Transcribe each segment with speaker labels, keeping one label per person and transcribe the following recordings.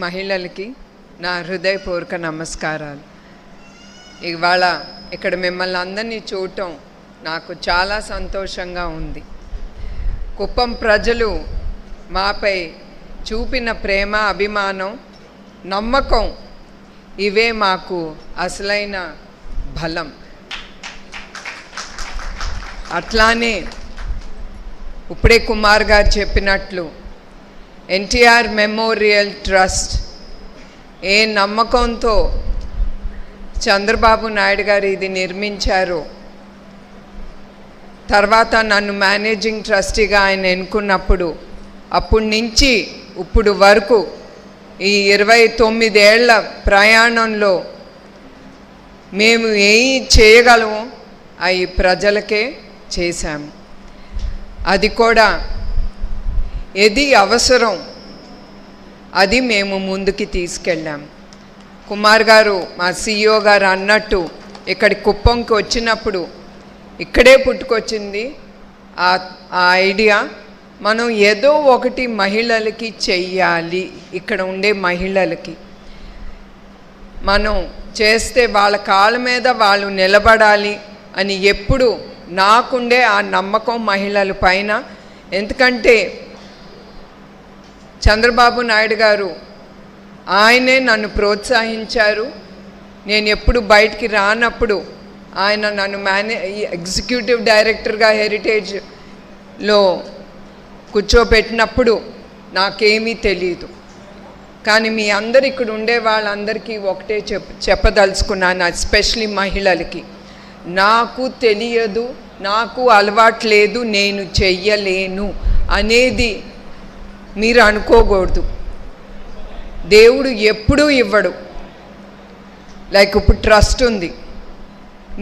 Speaker 1: మహిళలకి నా హృదయపూర్వక నమస్కారాలు. ఇవాళ ఇక్కడ మిమ్మల్ని అందరినీ చూడటం నాకు చాలా సంతోషంగా ఉంది. కుప్పం ప్రజలు మాపై చూపిన ప్రేమ, అభిమానం, నమ్మకం ఇవే మాకు అసలైన బలం. అట్లానే ఇప్పుడే కుమార్ గారు చెప్పినట్లు ఎన్టీఆర్ మెమోరియల్ ట్రస్ట్ ఏ నమ్మకంతో చంద్రబాబు నాయుడు గారు ఇది నిర్మించారో, తర్వాత నన్ను మేనేజింగ్ ట్రస్టీగా ఆయన ఎన్నుకున్నప్పుడు అప్పటి నుంచి ఇప్పుడు వరకు ఈ 29 ఏళ్ల ప్రయాణంలో మేము ఏం చేయగలమో అవి ప్రజలకే చేశాము. అది కూడా ఏది అవసరం అది మేము ముందుకి తీసుకెళ్ళాము. కుమార్ గారు మా CEO గారు అన్నట్టు ఇక్కడి కుప్పంకి వచ్చినప్పుడు ఇక్కడే పుట్టుకొచ్చింది ఆ ఐడియా. మనం ఏదో ఒకటి మహిళలకి చెయ్యాలి, ఇక్కడ ఉండే మహిళలకి మనం చేస్తే వాళ్ళ కాళ్ళ మీద వాళ్ళు నిలబడాలి అని ఎప్పుడు నాకుండే ఆ నమ్మకం మహిళల పైన. ఎందుకంటే చంద్రబాబు నాయుడు గారు ఆయనే నన్ను ప్రోత్సహించారు. నేను ఎప్పుడు బయటికి రానప్పుడు ఆయన నన్ను ఎగ్జిక్యూటివ్ డైరెక్టర్గా హెరిటేజ్లో కూర్చోబెట్టినప్పుడు నాకేమీ తెలియదు. కానీ మీ అందరు ఇక్కడ ఉండే వాళ్ళందరికీ ఒకటే చెప్పదలుచుకున్నాను, ఎస్పెషలీ మహిళలకి. నాకు తెలియదు, నాకు అలవాటు లేదు, నేను చెయ్యలేను అనేది మీరు అనుకోకూడదు. దేవుడు ఎప్పుడూ ఇవ్వడు. లైక్ ఇప్పుడు ట్రస్ట్ ఉంది,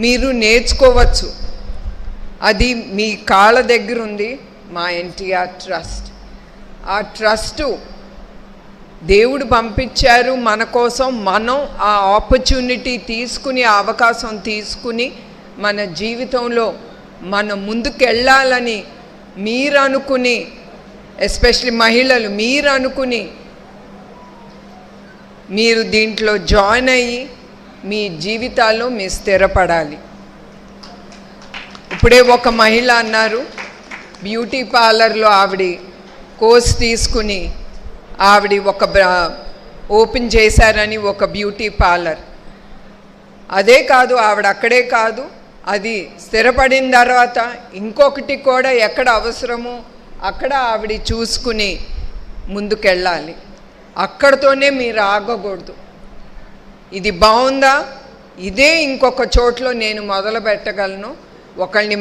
Speaker 1: మీరు నేర్చుకోవచ్చు. అది మీ కాళ్ళ దగ్గర ఉంది, మా ఎన్టీఆర్ ట్రస్ట్. ఆ ట్రస్టు దేవుడు పంపించారు మన కోసం. మనం ఆ ఆపర్చునిటీ తీసుకుని, ఆ అవకాశం తీసుకుని మన జీవితంలో మనం ముందుకెళ్ళాలని మీరు అనుకుని, ఎస్పెషలీ మహిళలు మీరు అనుకుని మీరు దీంట్లో జాయిన్ అయ్యి మీ జీవితాల్లో మీ స్థిరపడాలి. ఇప్పుడే ఒక మహిళ అన్నారు, బ్యూటీ పార్లర్లో ఆవిడ కోర్స్ తీసుకుని ఆవిడ ఒక ఓపెన్ చేశారని ఒక బ్యూటీ పార్లర్. అదే కాదు, ఆవిడ అక్కడే కాదు, అది స్థిరపడిన తర్వాత ఇంకొకటి కూడా ఎక్కడ అవసరమో అక్కడ ఆవిడ చూసుకుని ముందుకెళ్ళాలి. అక్కడితోనే మీరు ఆగకూడదు. ఇది బాగుందా, ఇదే ఇంకొక చోట్లో నేను మొదలు పెట్టగలను, ఒకళ్ళ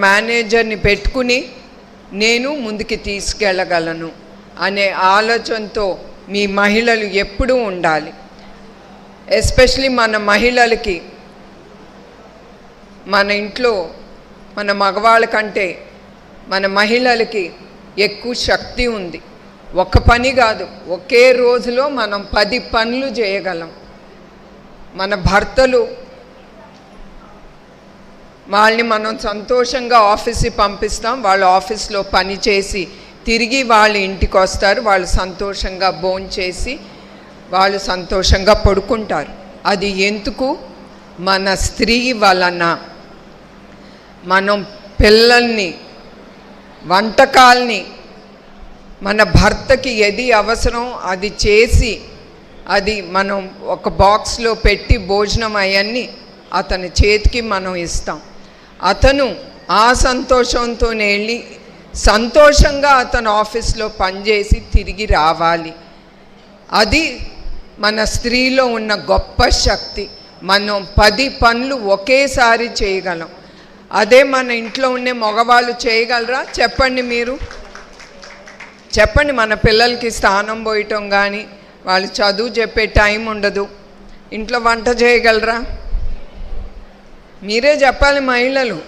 Speaker 1: మేనేజర్ని పెట్టుకుని నేను ముందుకి తీసుకెళ్ళగలను అనే ఆలోచనతో మీ మహిళలు ఎప్పుడూ ఉండాలి. ఎస్పెషలీ మన మహిళలకి మన ఇంట్లో మన మగవాళ్ళ కంటే మన మహిళలకి ఎక్కువ శక్తి ఉంది. ఒక పని కాదు, ఒకే రోజులో మనం 10 పనులు చేయగలం. మన భర్తలు వాళ్ళని మనం సంతోషంగా ఆఫీస్కి పంపిస్తాం, వాళ్ళు ఆఫీస్లో పని చేసి తిరిగి వాళ్ళ ఇంటికి వస్తారు, వాళ్ళు సంతోషంగా భోంచేసి వాళ్ళు సంతోషంగా పడుకుంటారు. అది ఎందుకు? మన స్త్రీ వలన. మనం పిల్లల్ని, వంటకాల్ని మన భర్తకి ఏది అవసరం అది చేసి అది మనం ఒక బాక్స్లో పెట్టి భోజనం అవన్నీ అతని చేతికి మనం ఇస్తాం. అతను ఆ సంతోషంతోనే వెళ్ళి సంతోషంగా అతను ఆఫీస్లో పనిచేసి తిరిగి రావాలి. అది మన స్త్రీలో ఉన్న గొప్ప శక్తి. మనం 10 పనులు ఒకేసారి చేయగలం. అదే మన ఇంట్లో ఉండే మగవాళ్ళు చేయగలరా? చెప్పండి, మీరు చెప్పండి. మన పిల్లలకి స్థానం పోయటం కానీ, వాళ్ళు చదువు చెప్పే టైం ఉండదు, ఇంట్లో వంట చేయగలరా? మీరే చెప్పాలి మహిళలు.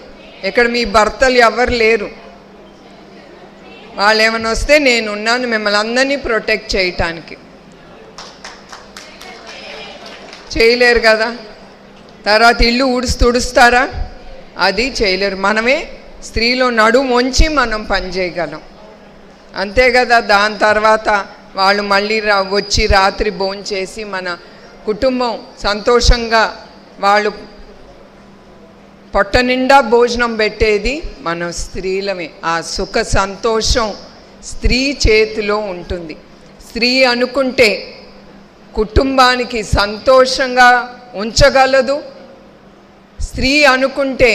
Speaker 1: ఇక్కడ మీ భర్తలు ఎవరు లేరు. వాళ్ళు ఏమైనా వస్తే నేనున్నాను మిమ్మల్ని అందరినీ ప్రొటెక్ట్ చేయటానికి. చేయలేరు కదా. తర్వాత ఇల్లు తుడుస్తారా? అది చేయలేరు. మనమే స్త్రీలో నడుము వంచి మనం పని చేయగలం. అంతే కదా. దాని తర్వాత వాళ్ళు మళ్ళీ వచ్చి రాత్రి భోంచేసి మన కుటుంబం సంతోషంగా వాళ్ళు పొట్ట నిండా భోజనం పెట్టేది మన స్త్రీలమే. ఆ సుఖ సంతోషం స్త్రీ చేతిలో ఉంటుంది. స్త్రీ అనుకుంటే కుటుంబానికి సంతోషంగా ఉంచగలదు. స్త్రీ అనుకుంటే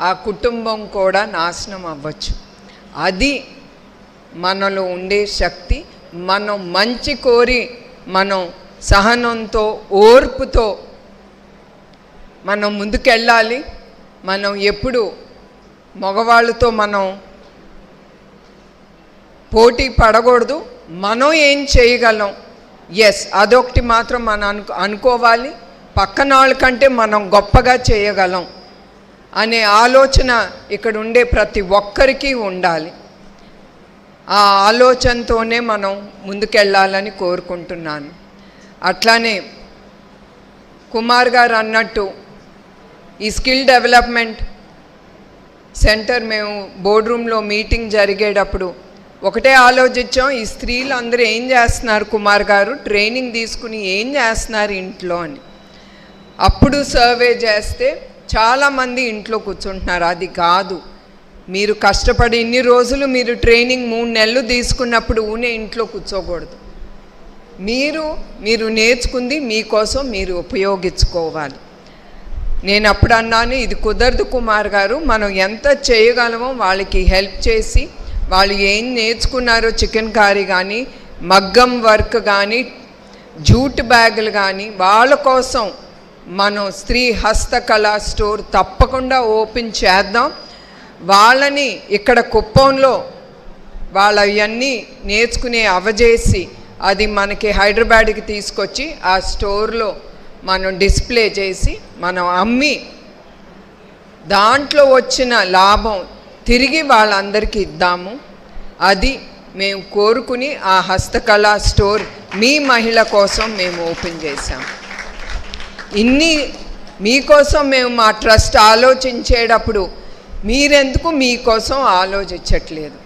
Speaker 1: ఆ కుటుంబం కూడా నాశనం అవ్వచ్చు. అది మనలో ఉండే శక్తి. మనం మంచి కోరి మనం సహనంతో ఓర్పుతో మనం ముందుకెళ్ళాలి. మనం ఎప్పుడు మగవాళ్ళతో మనం పోటీ పడకూడదు. మనం ఏం చేయగలం, ఎస్ అదొకటి మాత్రం మనం అనుకోవాలి. పక్కన వాళ్ళ కంటే మనం గొప్పగా చేయగలం అనే ఆలోచన ఇక్కడ ఉండే ప్రతి ఒక్కరికి ఉండాలి. ఆ ఆలోచనతోనే మనం ముందుకెళ్ళాలని కోరుకుంటున్నాను. అట్లానే కుమార్ గారు అన్నట్టు ఈ స్కిల్ డెవలప్మెంట్ సెంటర్ మేము బోర్డ్ రూమ్లో మీటింగ్ జరిగేటప్పుడు ఒకటే ఆలోచించాం, ఈ స్త్రీలు అందరూ ఏం చేస్తున్నారు కుమార్ గారు, ట్రైనింగ్ తీసుకుని ఏం చేస్తున్నారు ఇంట్లో అని. అప్పుడు సర్వే చేస్తే చాలామంది ఇంట్లో కూర్చుంటున్నారు. అది కాదు, మీరు కష్టపడి ఇన్ని రోజులు మీరు ట్రైనింగ్ 3 నెలలు తీసుకున్నప్పుడు ఊనే ఇంట్లో కూర్చోకూడదు. మీరు నేర్చుకుంది మీకోసం మీరు ఉపయోగించుకోవాలి. నేను అప్పుడు అన్నాను, ఇది కుదరదు కుమార్ గారు, మనం ఎంత చేయగలమో వాళ్ళకి హెల్ప్ చేసి వాళ్ళు ఏం నేర్చుకున్నారో చికెన్ కర్రీ కానీ మగ్గం వర్క్ కానీ జూట్ బ్యాగులు కానీ వాళ్ళ కోసం మనం స్త్రీ హస్తకళా స్టోర్ తప్పకుండా ఓపెన్ చేద్దాం. వాళ్ళని ఇక్కడ కుప్పంలో వాళ్ళ అవన్నీ నేర్చుకునే అవజేసి అది మనకి హైదరాబాద్కి తీసుకొచ్చి ఆ స్టోర్లో మనం డిస్ప్లే చేసి మనం అమ్మి దాంట్లో వచ్చిన లాభం తిరిగి వాళ్ళందరికీ ఇద్దాము. అది మేము కోరుకుని ఆ హస్తకళా స్టోర్ మీ మహిళ కోసం మేము ఓపెన్ చేశాం. ఇన్ని మీకోసం మేము మా ట్రస్ట్ ఆలోచించేటప్పుడు మీరెందుకు మీకోసం ఆలోచించట్లేదు?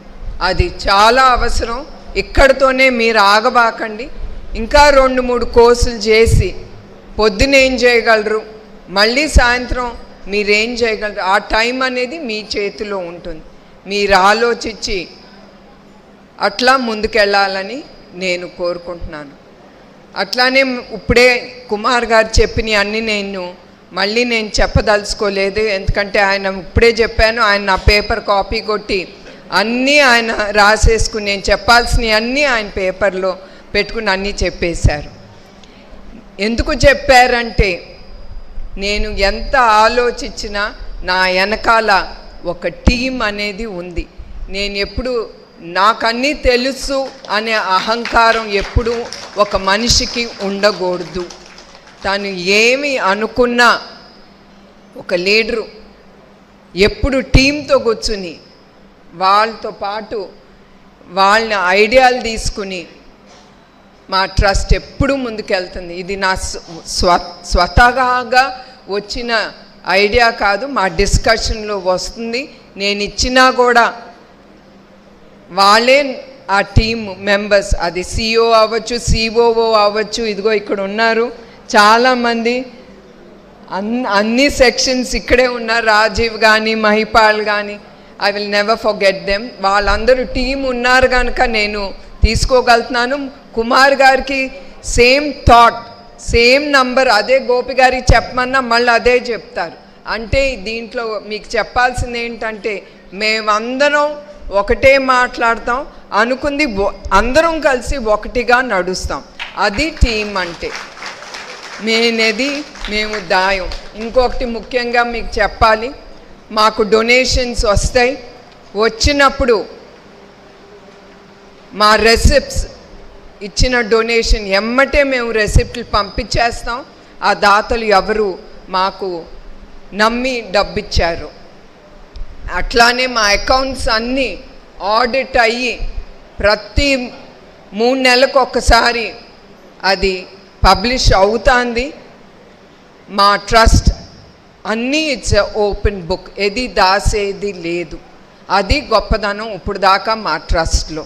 Speaker 1: అది చాలా అవసరం. ఇక్కడితోనే మీరు ఆగబాకండి. ఇంకా 2-3 కోర్సులు చేసి పొద్దున ఏం చేయగలరు, మళ్ళీ సాయంత్రం మీరేం చేయగలరు, ఆ టైం అనేది మీ చేతిలో ఉంటుంది. మీరు ఆలోచించి అట్లా ముందుకెళ్ళాలని నేను కోరుకుంటున్నాను. అట్లానే ఇప్పుడే కుమార్ గారు చెప్పిన అన్నీ మళ్ళీ నేను చెప్పదలుచుకోలేదు. ఎందుకంటే ఆయన ఇప్పుడే చెప్పాను, ఆయన నా పేపర్ కాపీ కొట్టి అన్నీ ఆయన రాసేసుకుని నేను చెప్పాల్సినవి అన్నీ ఆయన పేపర్లో పెట్టుకుని అన్నీ చెప్పేశారు. ఎందుకు చెప్పారంటే నేను ఎంత ఆలోచించినా నా వెనకాల ఒక టీం అనేది ఉంది. నేను ఎప్పుడు నాకన్నీ తెలుసు అనే అహంకారం ఎప్పుడు ఒక మనిషికి ఉండకూడదు. తను ఏమి అనుకున్నా ఒక లీడరు ఎప్పుడు టీంతో కూర్చుని వాళ్ళతో పాటు వాళ్ళ ఐడియాలు తీసుకుని మా ట్రస్ట్ ఎప్పుడూ ముందుకెళ్తుంది. ఇది నా స్వతహాగా వచ్చిన ఐడియా కాదు, మా డిస్కషన్లో వస్తుంది. నేను ఇచ్చినా కూడా వాళ్ళే ఆ టీమ్ మెంబర్స్, అది సిఓ అవ్వచ్చు, సిఓఓ అవ్వచ్చు, ఇదిగో ఇక్కడ ఉన్నారు చాలామంది, అన్ని సెక్షన్స్ ఇక్కడే ఉన్నారు, రాజీవ్ కానీ మహిపాల్ కానీ, I will never forget them. వాళ్ళందరూ టీం ఉన్నారు కనుక నేను తీసుకోగలుగుతున్నాను. కుమార్ గారికి సేమ్ థాట్, సేమ్ నంబర్ అదే గోపి గారికి చెప్పమన్నా మళ్ళీ అదే చెప్తారు. అంటే దీంట్లో మీకు చెప్పాల్సింది ఏంటంటే మేమందరం ఒకటే మాట్లాడతాం, అనుకుంది అందరం కలిసి ఒకటిగా నడుస్తాం. అది టీం అంటే. మేము దాయం. ఇంకొకటి ముఖ్యంగా మీకు చెప్పాలి, మాకు డొనేషన్స్ వస్తాయి. వచ్చినప్పుడు మా రెసిప్ట్స్ ఇచ్చిన డొనేషన్ ఎమ్మటే మేము రెసిప్ట్లు పంపించేస్తాం. ఆ దాతలు ఎవరు మాకు నమ్మి డబ్బిచ్చారు. అట్లానే మా అకౌంట్స్ అన్నీ ఆడిట్ అయ్యి ప్రతి 3 నెలలకు ఒకసారి అది పబ్లిష్ అవుతుంది. మా ట్రస్ట్ అన్నీ ఇట్స్ ఓపెన్ బుక్, ఏది దాసేది లేదు. అది గొప్పదనం ఇప్పుడు దాకా మా ట్రస్ట్లో.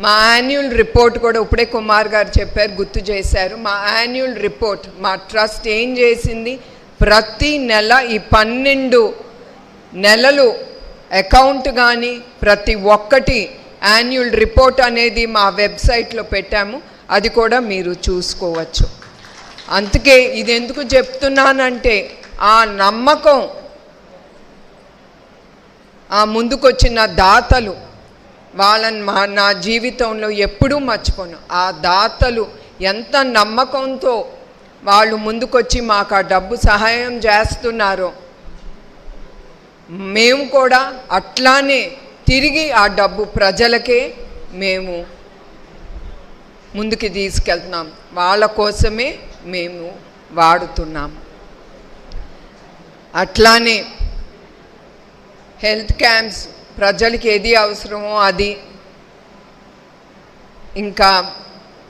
Speaker 1: మా యాన్యువల్ రిపోర్ట్ కూడా ఇప్పుడే కుమార్ గారు చెప్పారు, గుర్తు చేశారు. మా యాన్యువల్ రిపోర్ట్ మా ట్రస్ట్ ఏం చేసింది, ప్రతి నెల ఈ 12 నెలలు అకౌంట్ కానీ ప్రతి ఒక్కటి యాన్యువల్ రిపోర్ట్ అనేది మా వెబ్సైట్లో పెట్టాము, అది కూడా మీరు చూసుకోవచ్చు. అందుకే ఇది ఎందుకు చెప్తున్నానంటే ఆ నమ్మకం, ఆ ముందుకొచ్చిన దాతలు, వాళ్ళని నా జీవితంలో ఎప్పుడూ మర్చిపోను. ఆ దాతలు ఎంత నమ్మకంతో వాళ్ళు ముందుకొచ్చి మాకు ఆ డబ్బు సహాయం చేస్తున్నారో, మేము కూడా అట్లానే తిరిగి ఆ డబ్బు ప్రజలకే మేము ముందుకు తీసుకెళ్తున్నాం, వాళ్ళ కోసమే మేము వాడుతున్నాం. అట్లానే హెల్త్ క్యాంప్స్, ప్రజలకి ఏది అవసరమో అది,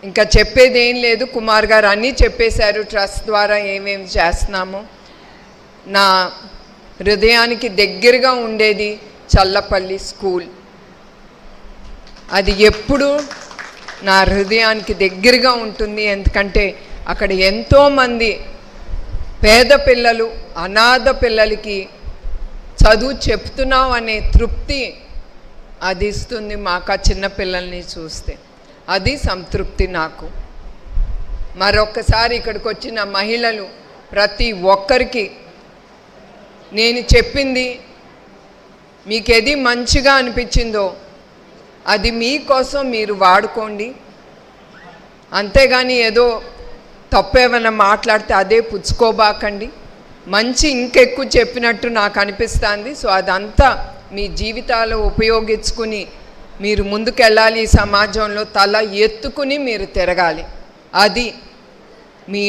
Speaker 1: ఇంకా చెప్పేది ఏం లేదు, కుమార్ గారు అన్నీ చెప్పేశారు. ట్రస్ట్ ద్వారా ఏమేమి చేస్తున్నామో. నా హృదయానికి దగ్గరగా ఉండేది చల్లపల్లి స్కూల్, అది ఎప్పుడు నా హృదయానికి దగ్గరగా ఉంటుంది. ఎందుకంటే అక్కడ ఎంతోమంది పేద పిల్లలు, అనాథ పిల్లలకి చదువు చెప్తున్నాం అనే తృప్తి అది ఇస్తుంది మాకు. ఆ చిన్న పిల్లల్ని చూస్తే అది సంతృప్తి నాకు. మరొకసారి ఇక్కడికి వచ్చిన మహిళలు ప్రతి ఒక్కరికి నేను చెప్పింది, మీకు ఏది మంచిగా అనిపించిందో అది మీకోసం మీరు వాడుకోండి, అంతేగాని ఏదో తప్పేమైనా మాట్లాడితే అదే పుచ్చుకోబాకండి. మంచి ఇంకెక్కువ చెప్పినట్టు నాకు అనిపిస్తుంది. సో అదంతా మీ జీవితాల్లో ఉపయోగించుకుని మీరు ముందుకెళ్ళాలి. ఈ సమాజంలో తల ఎత్తుకుని మీరు తిరగాలి. అది మీ